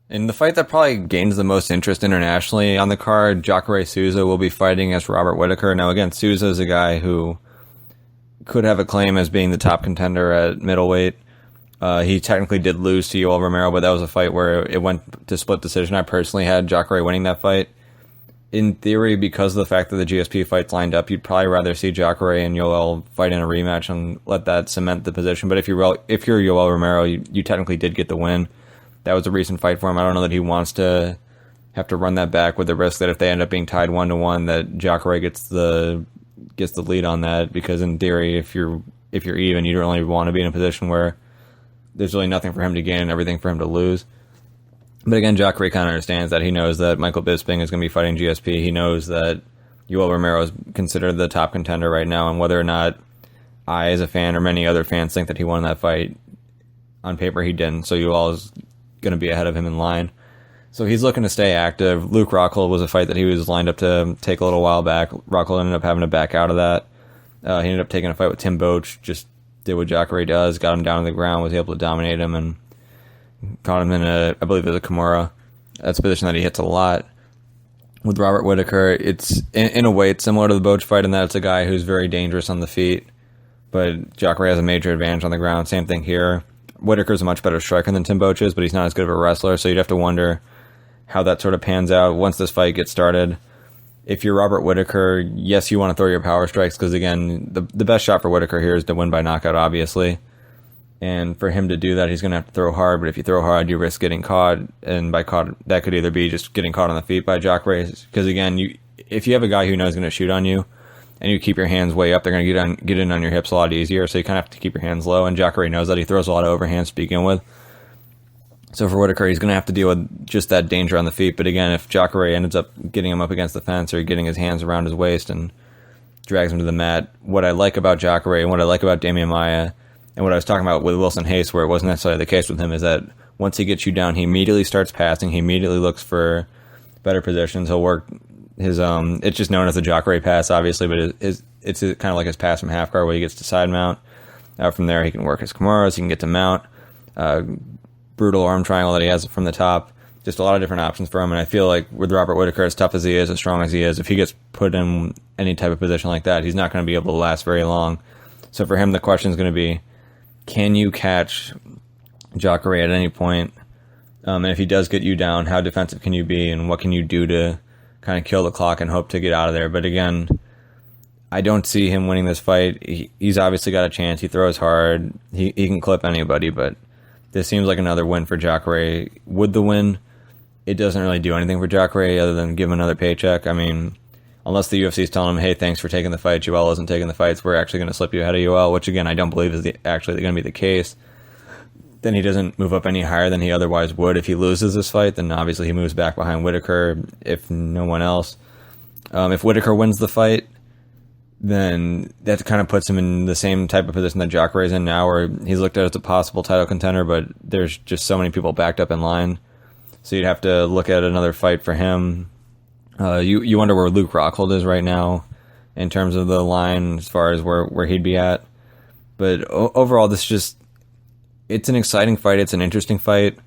In the fight that probably gains the most interest internationally on the card, Jacare Souza will be fighting against Robert Whittaker. Now, again, Souza is a guy who could have a claim as being the top contender at middleweight. He technically did lose to Yoel Romero, but that was a fight where it went to split decision. I personally had Jacare winning that fight. In theory, because of the fact that the GSP fights lined up, you'd probably rather see Jacare and Yoel fight in a rematch and let that cement the position. But if you're Yoel Romero, you technically did get the win. That was a recent fight for him. I don't know that he wants to have to run that back with the risk that if they end up being tied 1-1, that Jacare gets the lead on that. Because in theory, if you're even, you don't really want to be in a position where there's really nothing for him to gain and everything for him to lose. But again, Jacare kind of understands that. He knows that Michael Bisping is going to be fighting GSP. He knows that Yoel Romero is considered the top contender right now, and whether or not I, as a fan, or many other fans think that he won that fight, on paper he didn't. So Yoel is going to be ahead of him in line. So he's looking to stay active. Luke Rockhold was a fight that he was lined up to take a little while back. Rockhold ended up having to back out of that. He ended up taking a fight with Tim Boetsch, just did what Jacare does, got him down on the ground, was able to dominate him, and caught him in I believe it was a Kimura. That's a position that he hits a lot. With Robert Whittaker, it's in a way it's similar to the Boetsch fight in that it's a guy who's very dangerous on the feet, but Jacare has a major advantage on the ground. Same thing here. Whittaker's a much better striker than Tim Boetsch is, but he's not as good of a wrestler, so you'd have to wonder how that sort of pans out once this fight gets started. If you're Robert Whittaker, yes, you want to throw your power strikes, because again, the best shot for Whittaker here is to win by knockout, obviously. And for him to do that, he's going to have to throw hard, but if you throw hard, you risk getting caught, and by caught, that could either be just getting caught on the feet by Jacare, because again, if you have a guy who knows he's going to shoot on you, and you keep your hands way up, they're going to get in on your hips a lot easier, so you kind of have to keep your hands low, and Jacare knows that. He throws a lot of overhands to begin with. So for Whittaker, he's going to have to deal with just that danger on the feet, but again, if Jacare ends up getting him up against the fence, or getting his hands around his waist and drags him to the mat, what I like about Jacare, and what I like about Damian Maia, and what I was talking about with Wilson Hayes, where it wasn't necessarily the case with him, is that once he gets you down, he immediately starts passing. He immediately looks for better positions. He'll work his it's just known as the Jacare pass, obviously, but it's kind of like his pass from half guard where he gets to side mount. From there, he can work his Kimuras. He can get to mount. Brutal arm triangle that he has from the top. Just a lot of different options for him. And I feel like with Robert Whittaker, as tough as he is, as strong as he is, if he gets put in any type of position like that, he's not going to be able to last very long. So for him, the question is going to be, can you catch Jacare at any point? And if he does get you down, how defensive can you be, and what can you do to kind of kill the clock and hope to get out of there? But again, I don't see him winning this fight. He's obviously got a chance. He throws hard. He can clip anybody, but this seems like another win for Jacare. With the win, it doesn't really do anything for Jacare other than give him another paycheck. I mean, unless the UFC is telling him, hey, thanks for taking the fight, Yoel isn't taking the fights, we're actually going to slip you ahead of Yoel, which again, I don't believe is actually going to be the case, then he doesn't move up any higher than he otherwise would. If he loses this fight, then obviously he moves back behind Whittaker, if no one else. If Whittaker wins the fight, then that kind of puts him in the same type of position that Jacare is in now, where he's looked at as a possible title contender, but there's just so many people backed up in line. So you'd have to look at another fight for him. You wonder where Luke Rockhold is right now in terms of the line as far as where he'd be at. But overall, it's an exciting fight. It's an interesting fight,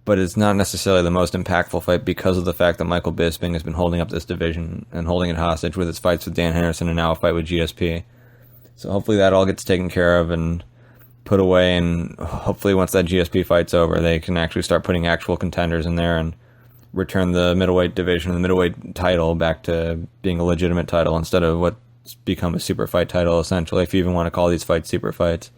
but it's not necessarily the most impactful fight because of the fact that Michael Bisping has been holding up this division and holding it hostage with his fights with Dan Henderson and now a fight with GSP. So hopefully that all gets taken care of and put away, and hopefully once that GSP fight's over, they can actually start putting actual contenders in there and return the middleweight division, the middleweight title, back to being a legitimate title instead of what's become a super fight title, essentially, if you even want to call these fights super fights.